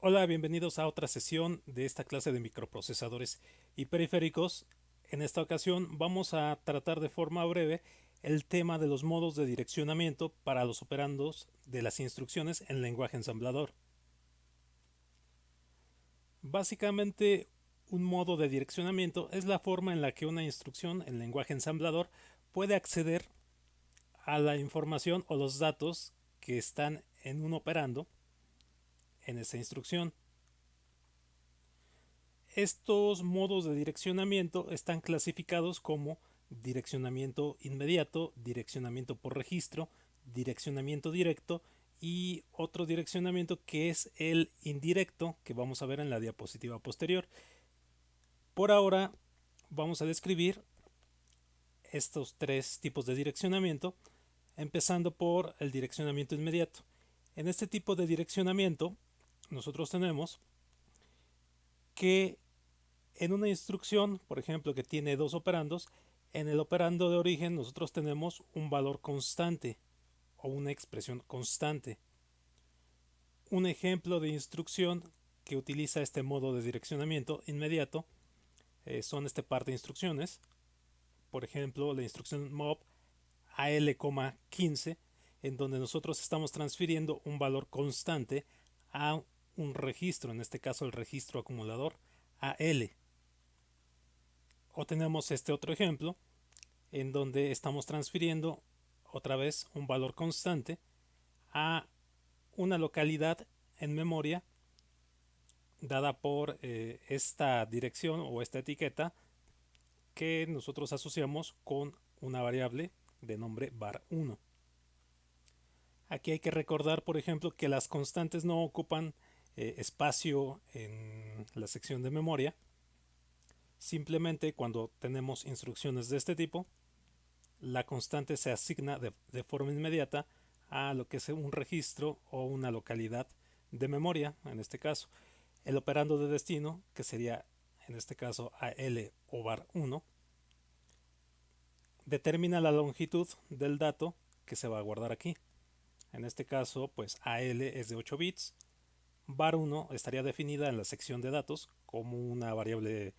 Hola, bienvenidos a otra sesión de esta clase de microprocesadores y periféricos. En esta ocasión vamos a tratar de forma breve el tema de los modos de direccionamiento para los operandos de las instrucciones en lenguaje ensamblador. Básicamente, un modo de direccionamiento es la forma en la que una instrucción en lenguaje ensamblador puede acceder a la información o los datos que están en un operando en esa instrucción. Estos modos de direccionamiento están clasificados como direccionamiento inmediato, direccionamiento por registro, direccionamiento directo y otro direccionamiento que es el indirecto, que vamos a ver en la diapositiva posterior. Por ahora vamos a describir estos tres tipos de direccionamiento, empezando por el direccionamiento inmediato. En este tipo de direccionamiento nosotros tenemos que en una instrucción, por ejemplo, que tiene dos operandos, en el operando de origen nosotros tenemos un valor constante o una expresión constante. Un ejemplo de instrucción que utiliza este modo de direccionamiento inmediato son este par de instrucciones. Por ejemplo, la instrucción mov al,15, en donde nosotros estamos transfiriendo un valor constante a un registro, en este caso el registro acumulador AL. O tenemos este otro ejemplo en donde estamos transfiriendo otra vez un valor constante a una localidad en memoria dada por esta dirección o esta etiqueta que nosotros asociamos con una variable de nombre var1. Aquí hay que recordar, por ejemplo, que las constantes no ocupan espacio en la sección de memoria. Simplemente cuando tenemos instrucciones de este tipo, la constante se asigna de forma inmediata a lo que es un registro o una localidad de memoria, en este caso. El operando de destino, que sería en este caso AL o var1, determina la longitud del dato que se va a guardar aquí. En este caso, pues AL es de 8 bits, var1 estaría definida en la sección de datos como una variable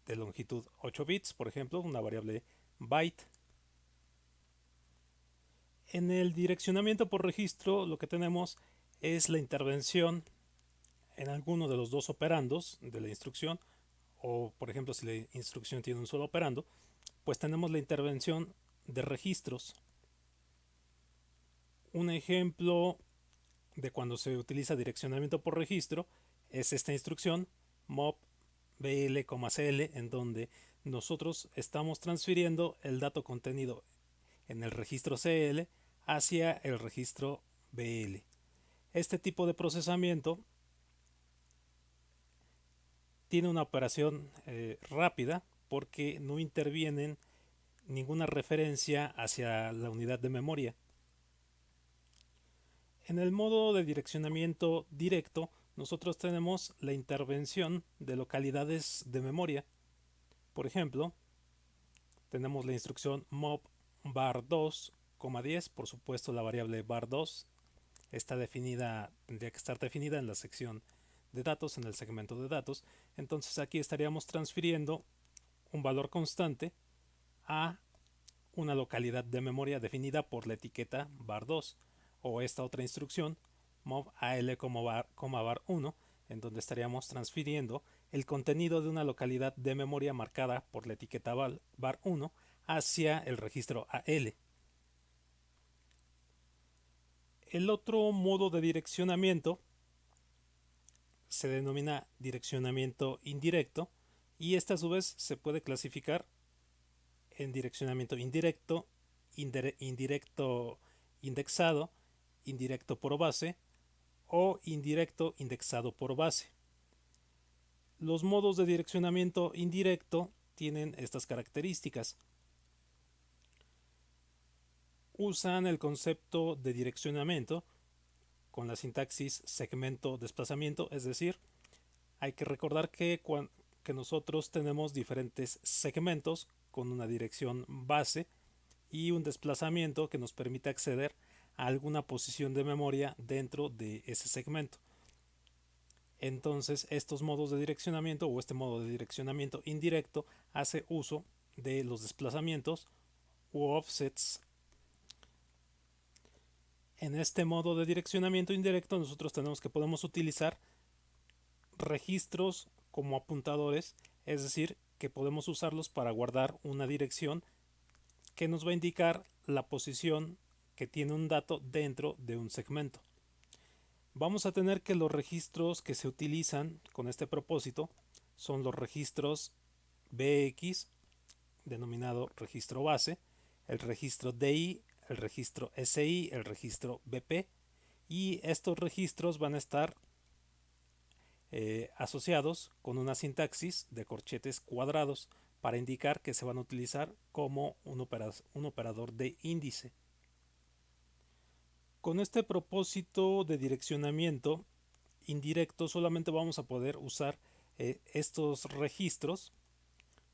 de longitud 8 bits, por ejemplo, una variable byte. En el direccionamiento por registro lo que tenemos es la intervención en alguno de los dos operandos de la instrucción, o por ejemplo si la instrucción tiene un solo operando, pues tenemos la intervención de registros. Un ejemplo de cuando se utiliza direccionamiento por registro es esta instrucción mov bl,cl, en donde nosotros estamos transfiriendo el dato contenido en el registro CL hacia el registro BL. Este tipo de procesamiento tiene una operación rápida porque no intervienen ninguna referencia hacia la unidad de memoria. En el modo de direccionamiento directo, nosotros tenemos la intervención de localidades de memoria. Por ejemplo, tenemos la instrucción mov var2, 10, por supuesto la variable var2 está definida, tendría que estar definida en la sección de datos, en el segmento de datos. Entonces aquí estaríamos transfiriendo un valor constante a una localidad de memoria definida por la etiqueta var2, o esta otra instrucción mov al, var1, en donde estaríamos transfiriendo el contenido de una localidad de memoria marcada por la etiqueta var1 hacia el registro AL. El otro modo de direccionamiento se denomina direccionamiento indirecto, y este a su vez se puede clasificar en direccionamiento indirecto, indirecto indexado, indirecto por base o indirecto indexado por base. Los modos de direccionamiento indirecto tienen estas características. Usan el concepto de direccionamiento con la sintaxis segmento-desplazamiento, es decir, hay que recordar que nosotros tenemos diferentes segmentos con una dirección base y un desplazamiento que nos permite acceder a alguna posición de memoria dentro de ese segmento. Entonces estos modos de direccionamiento o este modo de direccionamiento indirecto hace uso de los desplazamientos u offsets. En este modo de direccionamiento indirecto nosotros tenemos que podemos utilizar registros como apuntadores, es decir, que podemos usarlos para guardar una dirección que nos va a indicar la posición que tiene un dato dentro de un segmento. Vamos a tener que los registros que se utilizan con este propósito son los registros BX, denominado registro base, el registro DI, el registro SI, el registro BP, y estos registros van a estar asociados con una sintaxis de corchetes cuadrados para indicar que se van a utilizar como un operador de índice. Con este propósito de direccionamiento indirecto solamente vamos a poder usar estos registros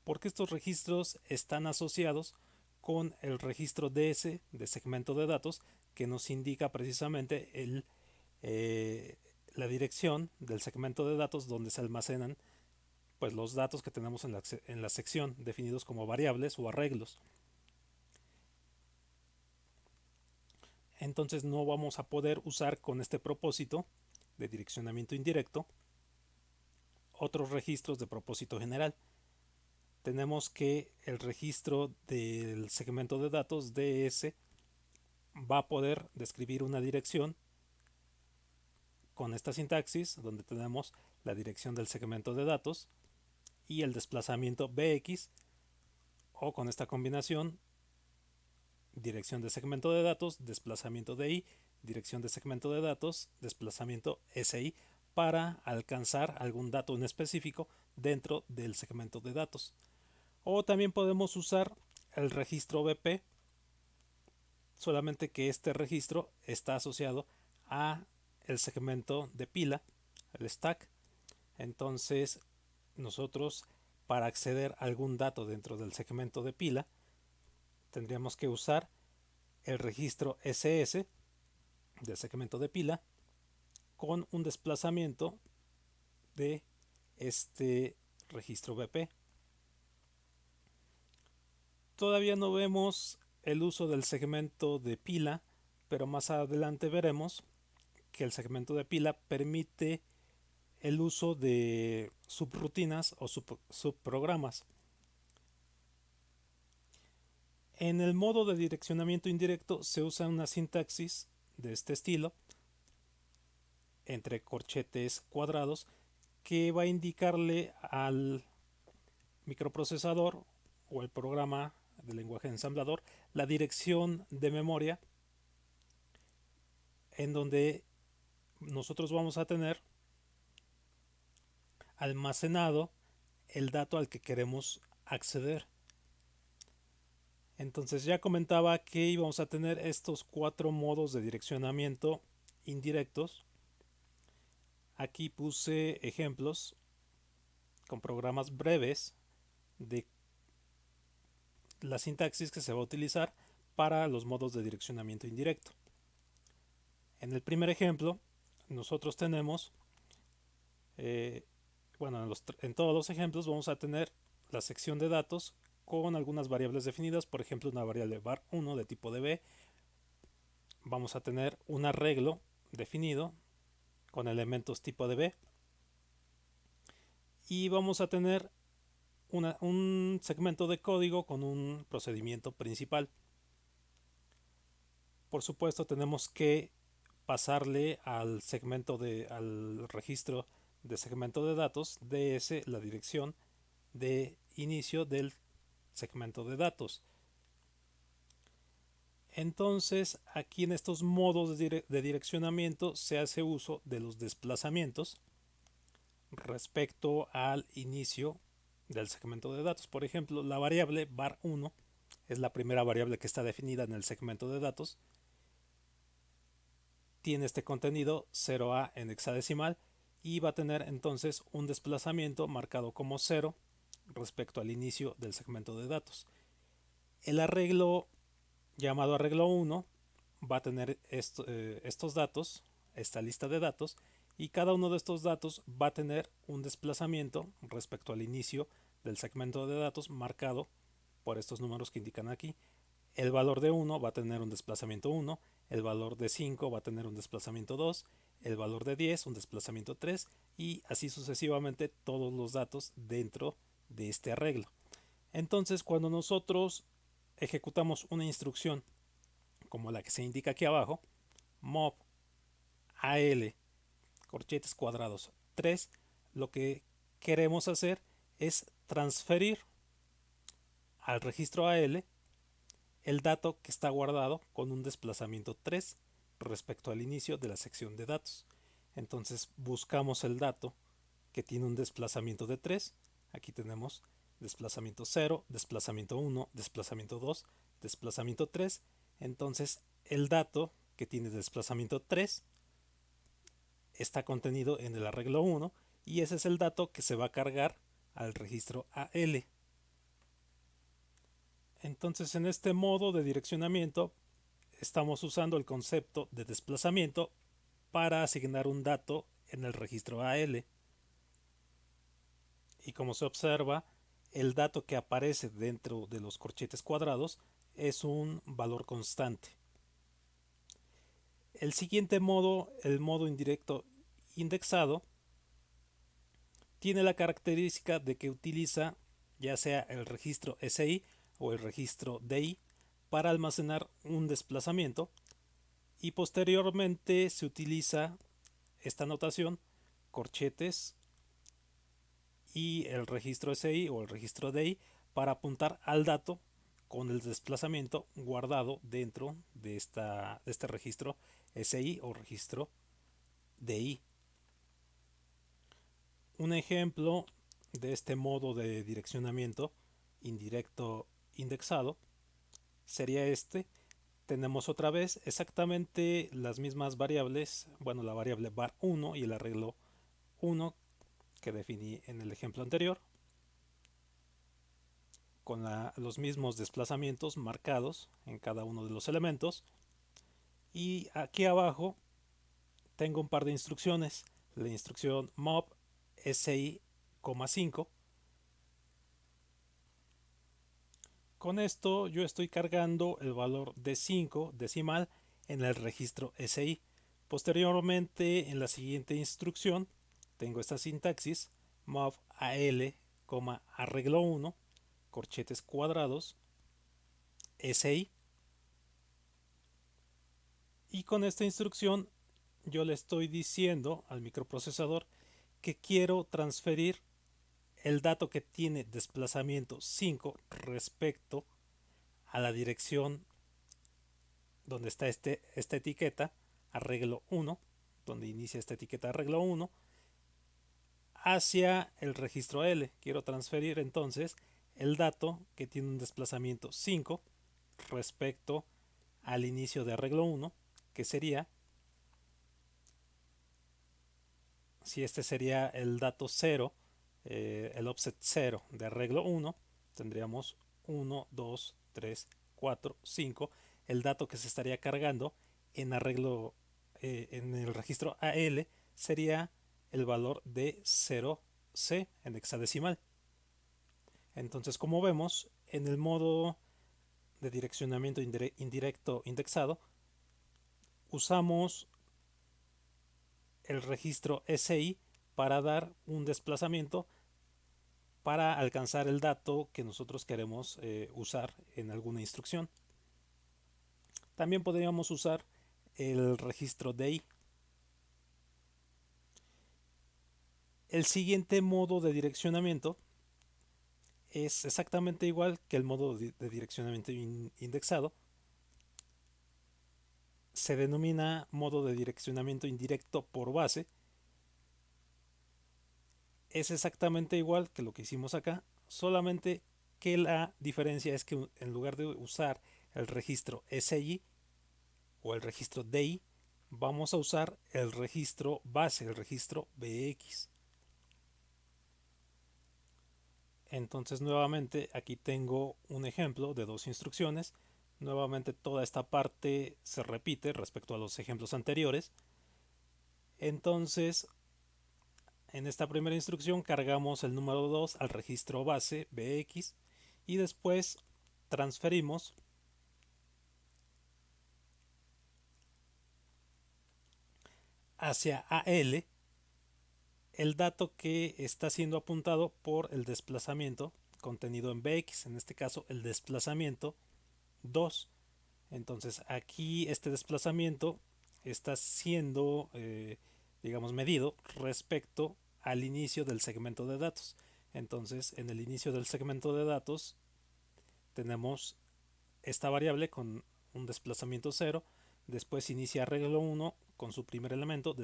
porque estos registros están asociados con el registro DS de segmento de datos que nos indica precisamente la dirección del segmento de datos donde se almacenan pues, los datos que tenemos en la sección definidos como variables o arreglos. Entonces no vamos a poder usar con este propósito de direccionamiento indirecto otros registros de propósito general. Tenemos que el registro del segmento de datos DS va a poder describir una dirección con esta sintaxis donde tenemos la dirección del segmento de datos y el desplazamiento BX, o con esta combinación dirección de segmento de datos, desplazamiento DI, dirección de segmento de datos, desplazamiento SI, para alcanzar algún dato en específico dentro del segmento de datos. O también podemos usar el registro BP, solamente que este registro está asociado a el segmento de pila, el stack. Entonces nosotros, para acceder a algún dato dentro del segmento de pila, tendríamos que usar el registro SS del segmento de pila con un desplazamiento de este registro BP. Todavía no vemos el uso del segmento de pila, pero más adelante veremos que el segmento de pila permite el uso de subrutinas o subprogramas. En el modo de direccionamiento indirecto se usa una sintaxis de este estilo entre corchetes cuadrados que va a indicarle al microprocesador o el programa de lenguaje ensamblador la dirección de memoria en donde nosotros vamos a tener almacenado el dato al que queremos acceder. Entonces ya comentaba que íbamos a tener estos 4 modos de direccionamiento indirectos. Aquí puse ejemplos con programas breves de la sintaxis que se va a utilizar para los modos de direccionamiento indirecto. En el primer ejemplo nosotros tenemos en todos los ejemplos vamos a tener la sección de datos con algunas variables definidas, por ejemplo una variable var1 de tipo db. Vamos a tener un arreglo definido con elementos tipo db y vamos a tener un segmento de código con un procedimiento principal. Por supuesto tenemos que pasarle al registro de segmento de datos DS la dirección de inicio del segmento de datos. Entonces aquí en estos modos de direccionamiento se hace uso de los desplazamientos respecto al inicio del segmento de datos. Por ejemplo, la variable var1 es la primera variable que está definida en el segmento de datos. Tiene este contenido 0A en hexadecimal y va a tener entonces un desplazamiento marcado como 0 respecto al inicio del segmento de datos. El arreglo llamado arreglo 1 va a tener estos datos, esta lista de datos, y cada uno de estos datos va a tener un desplazamiento respecto al inicio del segmento de datos marcado por estos números que indican aquí. El valor de 1 va a tener un desplazamiento 1, el valor de 5 va a tener un desplazamiento 2, el valor de 10 un desplazamiento 3 y así sucesivamente todos los datos dentro de este arreglo. Entonces, cuando nosotros ejecutamos una instrucción como la que se indica aquí abajo, mob al corchetes cuadrados 3, lo que queremos hacer es transferir al registro AL el dato que está guardado con un desplazamiento 3 respecto al inicio de la sección de datos. Entonces buscamos el dato que tiene un desplazamiento de 3. Aquí tenemos desplazamiento 0, desplazamiento 1, desplazamiento 2, desplazamiento 3. Entonces el dato que tiene desplazamiento 3 está contenido en el arreglo 1 y ese es el dato que se va a cargar al registro AL. Entonces en este modo de direccionamiento estamos usando el concepto de desplazamiento para asignar un dato en el registro AL. Y como se observa, el dato que aparece dentro de los corchetes cuadrados es un valor constante. El siguiente modo, el modo indirecto indexado, tiene la característica de que utiliza ya sea el registro SI o el registro DI para almacenar un desplazamiento y posteriormente se utiliza esta notación corchetes y el registro SI o el registro DI para apuntar al dato con el desplazamiento guardado dentro de este registro SI o registro DI. Un ejemplo de este modo de direccionamiento indirecto indexado sería este. Tenemos otra vez exactamente las mismas variables, bueno, la variable var1 y el arreglo 1 que definí en el ejemplo anterior, con los mismos desplazamientos marcados en cada uno de los elementos. Y aquí abajo tengo un par de instrucciones. La instrucción mob si,5. Con esto yo estoy cargando el valor de 5 decimal en el registro SI. Posteriormente, en la siguiente instrucción, tengo esta sintaxis: mob al, arreglo 1, corchetes cuadrados, SI. Y con esta instrucción yo le estoy diciendo al microprocesador que quiero transferir el dato que tiene desplazamiento 5 respecto a la dirección donde está esta etiqueta arreglo 1, donde inicia esta etiqueta arreglo 1, hacia el registro L. Quiero transferir entonces el dato que tiene un desplazamiento 5 respecto al inicio de arreglo 1, que sería, si este sería el dato 0, el offset 0 de arreglo 1, tendríamos 1, 2, 3, 4, 5. El dato que se estaría cargando en arreglo en el registro AL sería el valor de 0C en hexadecimal. Entonces, como vemos, en el modo de direccionamiento indirecto indexado, usamos el registro SI para dar un desplazamiento para alcanzar el dato que nosotros queremos usar en alguna instrucción. También podríamos usar el registro DI. El siguiente modo de direccionamiento es exactamente igual que el modo de direccionamiento indexado. Se denomina modo de direccionamiento indirecto por base. Es exactamente igual que lo que hicimos acá, solamente que la diferencia es que en lugar de usar el registro SI o el registro DI, vamos a usar el registro base, el registro BX. Entonces nuevamente aquí tengo un ejemplo de dos instrucciones. Nuevamente toda esta parte se repite respecto a los ejemplos anteriores. Entonces, en esta primera instrucción cargamos el número 2 al registro base BX y después transferimos hacia AL el dato que está siendo apuntado por el desplazamiento contenido en BX, en este caso el desplazamiento 2. Entonces aquí este desplazamiento está siendo, digamos, medido respecto al inicio del segmento de datos. Entonces en el inicio del segmento de datos tenemos esta variable con un desplazamiento 0, después inicia arreglo 1 con su primer elemento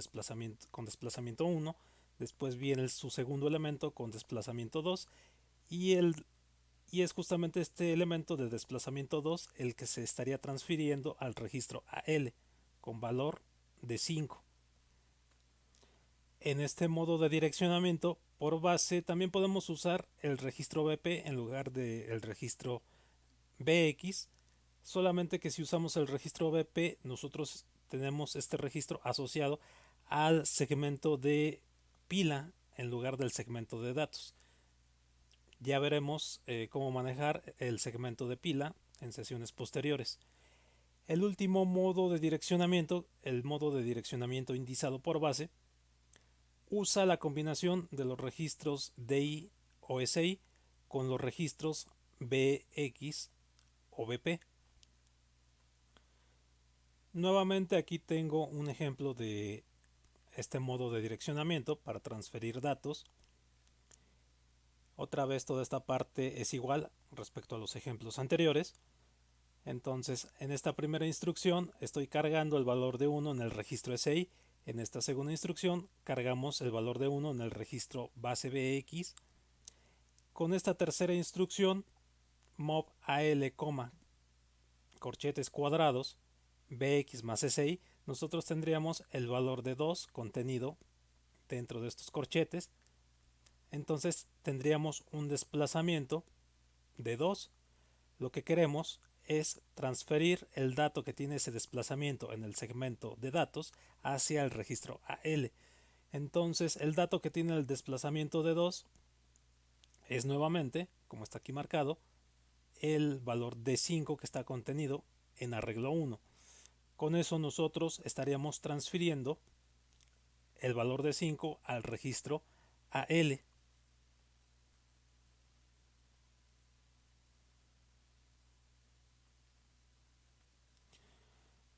con desplazamiento 1, después viene su segundo elemento con desplazamiento 2 y, y es justamente este elemento de desplazamiento 2 el que se estaría transfiriendo al registro AL con valor de 5. En este modo de direccionamiento por base también podemos usar el registro BP en lugar del registro BX, solamente que si usamos el registro BP nosotros tenemos este registro asociado al segmento de pila en lugar del segmento de datos. Ya veremos cómo manejar el segmento de pila en sesiones posteriores. El último modo de direccionamiento, el modo de direccionamiento indizado por base, usa la combinación de los registros DI o SI con los registros BX o BP. Nuevamente aquí tengo un ejemplo de este modo de direccionamiento para transferir datos. Otra vez toda esta parte es igual respecto a los ejemplos anteriores. Entonces en esta primera instrucción estoy cargando el valor de 1 en el registro SI. En esta segunda instrucción cargamos el valor de 1 en el registro base BX. Con esta tercera instrucción mov AL, corchetes cuadrados BX más SI, nosotros tendríamos el valor de 2 contenido dentro de estos corchetes. Entonces tendríamos un desplazamiento de 2. Lo que queremos es transferir el dato que tiene ese desplazamiento en el segmento de datos hacia el registro AL. Entonces el dato que tiene el desplazamiento de 2 es nuevamente, como está aquí marcado, el valor de 5 que está contenido en arreglo 1. Con eso nosotros estaríamos transfiriendo el valor de 5 al registro AL.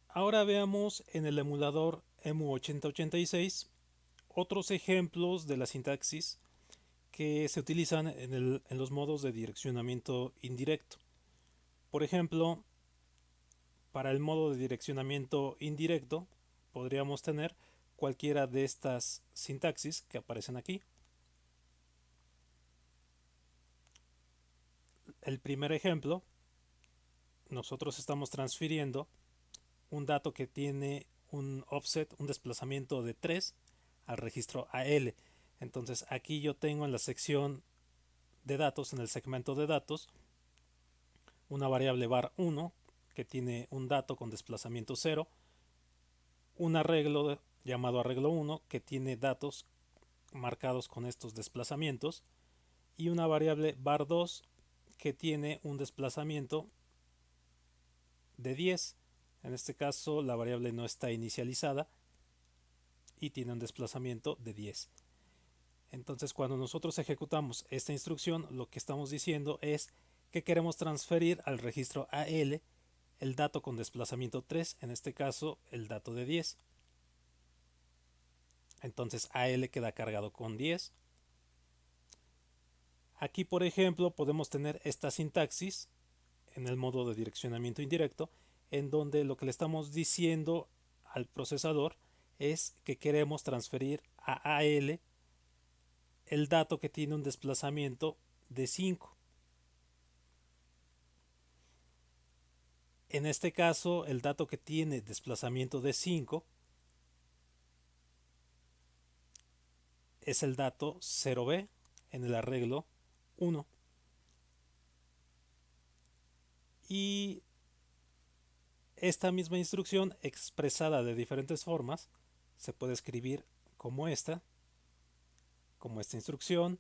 Ahora veamos en el emulador EMU8086 otros ejemplos de la sintaxis que se utilizan en los modos de direccionamiento indirecto. Por ejemplo, para el modo de direccionamiento indirecto podríamos tener cualquiera de estas sintaxis que aparecen aquí. El primer ejemplo, nosotros estamos transfiriendo un dato que tiene un offset, un desplazamiento de 3 al registro AL. Entonces aquí yo tengo en la sección de datos, en el segmento de datos, una variable var1 que tiene un dato con desplazamiento 0, un arreglo llamado arreglo 1 que tiene datos marcados con estos desplazamientos y una variable var2 que tiene un desplazamiento de 10. En este caso la variable no está inicializada y tiene un desplazamiento de 10. Entonces cuando nosotros ejecutamos esta instrucción lo que estamos diciendo es que queremos transferir al registro AL el dato con desplazamiento 3, en este caso el dato de 10. Entonces AL queda cargado con 10. Aquí por ejemplo podemos tener esta sintaxis en el modo de direccionamiento indirecto en donde lo que le estamos diciendo al procesador es que queremos transferir a AL el dato que tiene un desplazamiento de 5. En este caso, el dato que tiene desplazamiento de 5 es el dato 0b en el arreglo 1. Y esta misma instrucción expresada de diferentes formas se puede escribir como esta instrucción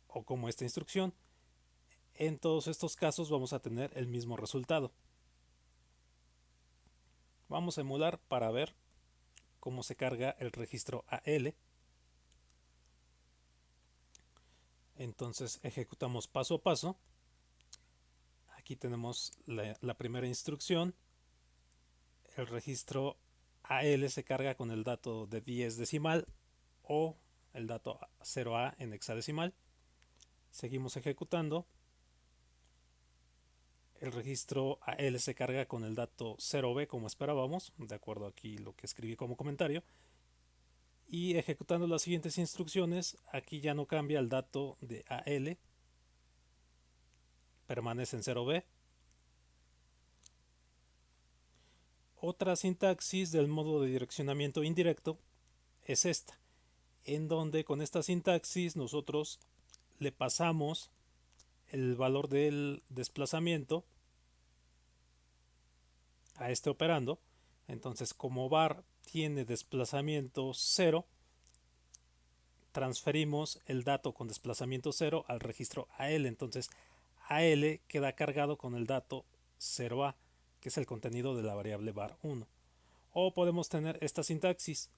o como esta instrucción. En todos estos casos vamos a tener el mismo resultado. Vamos a emular para ver cómo se carga el registro AL. Entonces ejecutamos paso a paso. Aquí tenemos la primera instrucción. El registro AL se carga con el dato de 10 decimal o el dato 0A en hexadecimal. Seguimos ejecutando. El registro AL se carga con el dato 0B como esperábamos, de acuerdo aquí lo que escribí como comentario. Y ejecutando las siguientes instrucciones, aquí ya no cambia el dato de AL, permanece en 0B. Otra sintaxis del modo de direccionamiento indirecto es esta, en donde con esta sintaxis nosotros le pasamos el valor del desplazamiento a este operando. Entonces, como var tiene desplazamiento 0, transferimos el dato con desplazamiento 0 al registro AL. Entonces, AL queda cargado con el dato 0A, que es el contenido de la variable var1. O podemos tener esta sintaxis,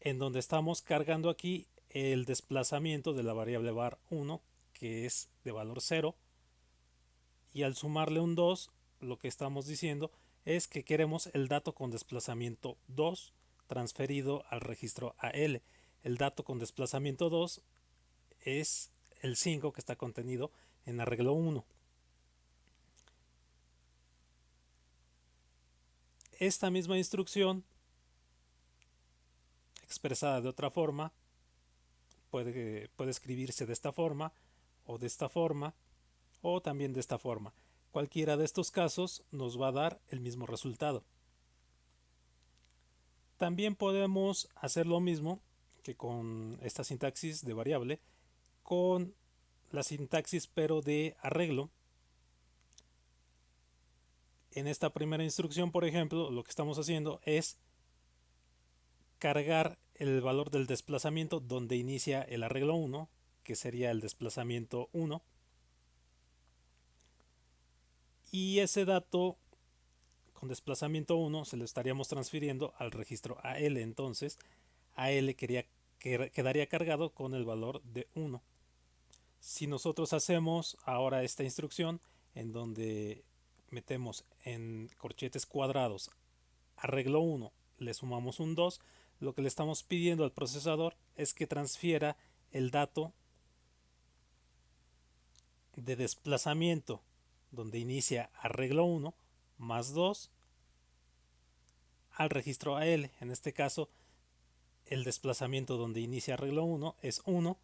en donde estamos cargando aquí el desplazamiento de la variable var1, que es de valor 0, y al sumarle un 2, lo que estamos diciendo es que queremos el dato con desplazamiento 2 transferido al registro AL. El dato con desplazamiento 2 es el 5 que está contenido en arreglo 1. Esta misma instrucción, expresada de otra forma, puede escribirse de esta forma, o de esta forma, o también de esta forma. Cualquiera de estos casos nos va a dar el mismo resultado. También podemos hacer lo mismo que con esta sintaxis de variable, con la sintaxis pero de arreglo. En esta primera instrucción, por ejemplo, lo que estamos haciendo es cargar el valor del desplazamiento donde inicia el arreglo 1, que sería el desplazamiento 1, y ese dato con desplazamiento 1 se lo estaríamos transfiriendo al registro AL. Entonces AL quedaría cargado con el valor de 1. Si nosotros hacemos ahora esta instrucción en donde metemos en corchetes cuadrados arreglo 1, le sumamos un 2, lo que le estamos pidiendo al procesador es que transfiera el dato de desplazamiento donde inicia arreglo 1 más 2 al registro AL. En este caso, el desplazamiento donde inicia arreglo 1 es 1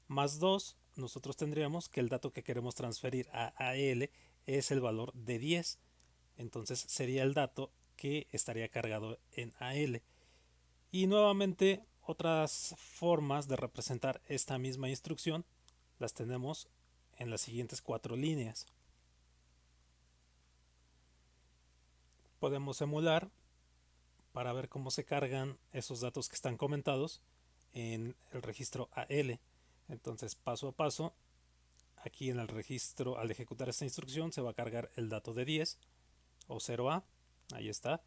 más 2. Nosotros tendríamos que el dato que queremos transferir a AL es el valor de 10. Entonces sería el dato que estaría cargado en AL. Y nuevamente otras formas de representar esta misma instrucción las tenemos en las siguientes 4 líneas. Podemos emular para ver cómo se cargan esos datos que están comentados en el registro AL. Entonces, paso a paso, aquí en el registro, al ejecutar esta instrucción, se va a cargar el dato de 10 o 0A. Ahí está.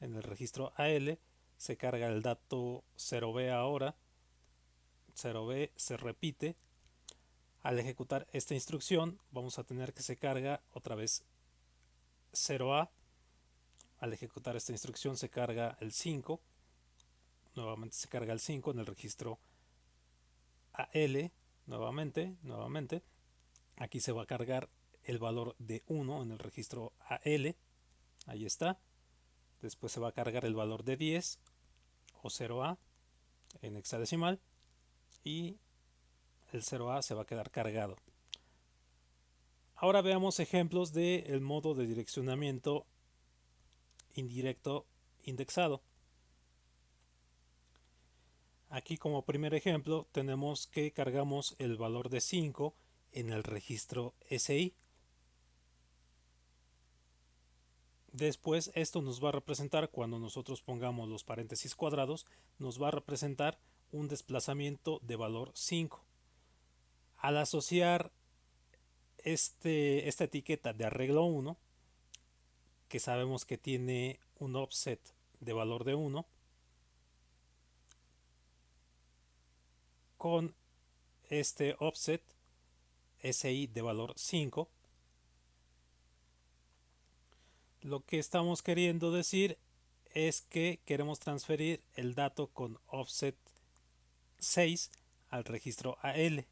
En el registro AL se carga el dato 0B ahora. 0B se repite. Al ejecutar esta instrucción, vamos a tener que se carga otra vez 0A. Al ejecutar esta instrucción se carga el 5. Nuevamente se carga el 5 en el registro AL. Nuevamente. Aquí se va a cargar el valor de 1 en el registro AL. Ahí está. Después se va a cargar el valor de 10 o 0A en hexadecimal. Y el 0A se va a quedar cargado. Ahora veamos ejemplos del modo de direccionamiento indirecto indexado. Aquí como primer ejemplo tenemos que cargamos el valor de 5 en el registro SI. Después esto nos va a representar, cuando nosotros pongamos los paréntesis cuadrados, nos va a representar un desplazamiento de valor 5. Al asociar esta etiqueta de arreglo 1, que sabemos que tiene un offset de valor de 1, con este offset SI de valor 5, lo que estamos queriendo decir es que queremos transferir el dato con offset 6 al registro AL,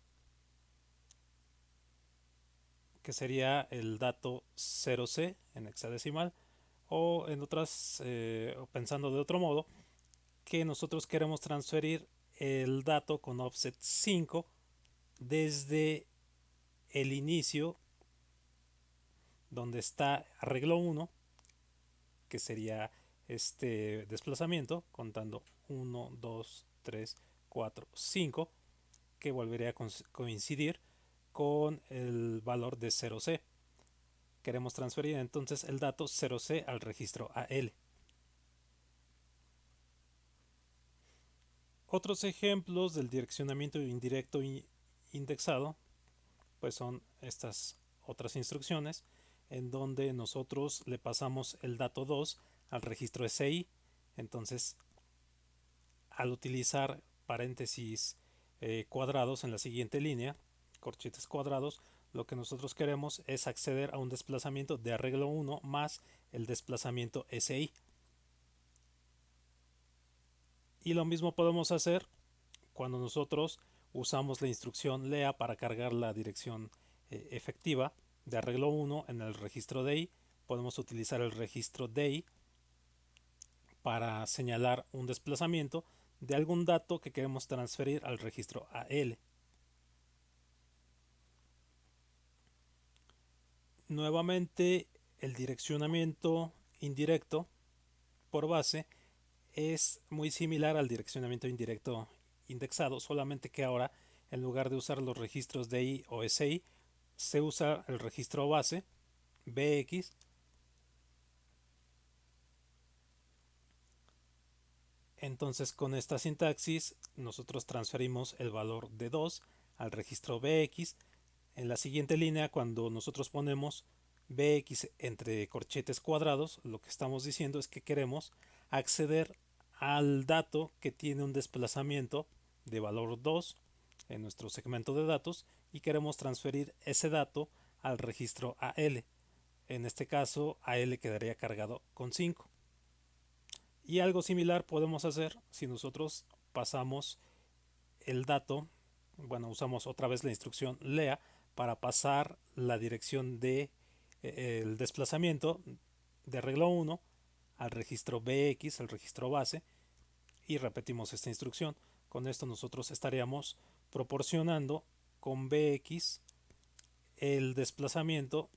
que sería el dato 0C en hexadecimal, o en otras, pensando de otro modo, que nosotros queremos transferir el dato con offset 5 desde el inicio, donde está arreglo 1, que sería este desplazamiento, contando 1, 2, 3, 4, 5, que volvería a coincidir con el valor de 0C. Queremos transferir entonces el dato 0C al registro AL. Otros ejemplos del direccionamiento indirecto indexado pues son estas otras instrucciones, en donde nosotros le pasamos el dato 2 al registro SI. Entonces, al utilizar paréntesis cuadrados en la siguiente línea, corchetes cuadrados, lo que nosotros queremos es acceder a un desplazamiento de arreglo 1 más el desplazamiento SI. Y lo mismo podemos hacer cuando nosotros usamos la instrucción LEA para cargar la dirección efectiva de arreglo 1 en el registro DI. Podemos utilizar el registro DI para señalar un desplazamiento de algún dato que queremos transferir al registro AL. Nuevamente, el direccionamiento indirecto por base es muy similar al direccionamiento indirecto indexado, solamente que ahora, en lugar de usar los registros DI o SI, se usa el registro base BX. Entonces, con esta sintaxis nosotros transferimos el valor de 2 al registro BX. En la siguiente línea, cuando nosotros ponemos BX entre corchetes cuadrados, lo que estamos diciendo es que queremos acceder al dato que tiene un desplazamiento de valor 2 en nuestro segmento de datos, y queremos transferir ese dato al registro AL. En este caso, AL quedaría cargado con 5. Y algo similar podemos hacer si nosotros pasamos el dato, bueno, usamos otra vez la instrucción LEA para pasar la dirección de el desplazamiento de arreglo 1 al registro BX, al registro base, y repetimos esta instrucción. Con esto nosotros estaríamos proporcionando con BX el desplazamiento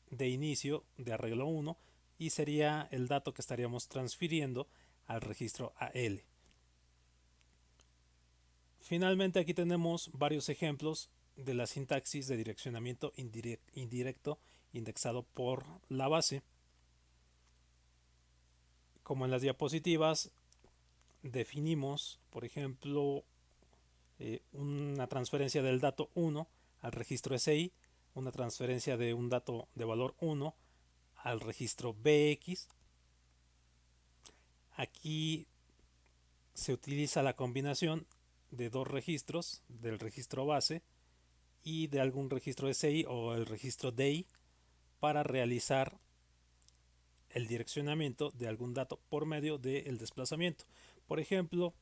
de inicio de arreglo 1, y sería el dato que estaríamos transfiriendo al registro AL. Finalmente, aquí tenemos varios ejemplos de la sintaxis de direccionamiento indirecto indexado por la base. Como en las diapositivas, definimos, por ejemplo, una transferencia del dato 1 al registro SI, una transferencia de un dato de valor 1 al registro BX. Aquí se utiliza la combinación de dos registros, del registro base y de algún registro SI o el registro DI, para realizar el direccionamiento de algún dato por medio del desplazamiento. Por ejemplo,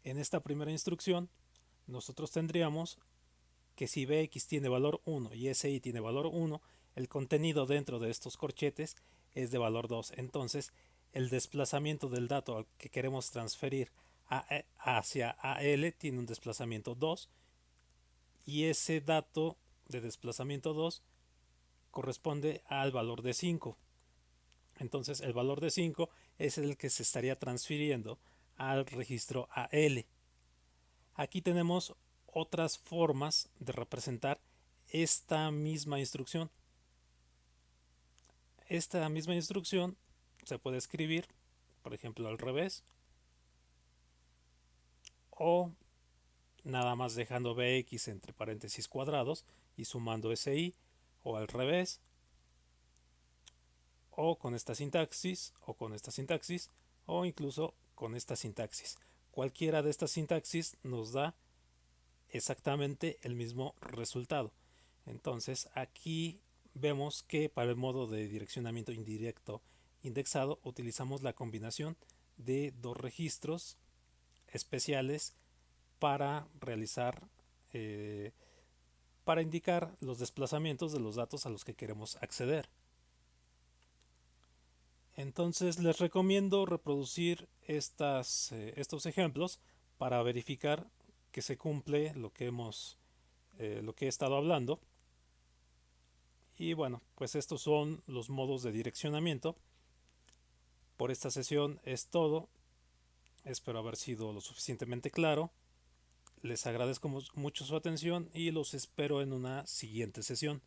en esta primera instrucción nosotros tendríamos que si BX tiene valor 1 y SI tiene valor 1, el contenido dentro de estos corchetes es de valor 2. Entonces, el desplazamiento del dato al que queremos transferir hacia AL tiene un desplazamiento 2, y ese dato de desplazamiento 2 corresponde al valor de 5. Entonces, el valor de 5 es el que se estaría transfiriendo al registro AL. Aquí tenemos otras formas de representar esta misma instrucción. Esta misma instrucción se puede escribir, por ejemplo, al revés, o nada más dejando bx entre paréntesis cuadrados y sumando si, o al revés, o con esta sintaxis, o con esta sintaxis, o incluso con esta sintaxis. Cualquiera de estas sintaxis nos da exactamente el mismo resultado. Entonces aquí vemos que para el modo de direccionamiento indirecto indexado utilizamos la combinación de dos registros especiales para realizar, eh, para indicar los desplazamientos de los datos a los que queremos acceder. Entonces les recomiendo reproducir estos ejemplos para verificar que se cumple lo que he estado hablando. Y bueno, pues estos son los modos de direccionamiento. Por esta sesión es todo. Espero haber sido lo suficientemente claro. Les agradezco mucho su atención y los espero en una siguiente sesión.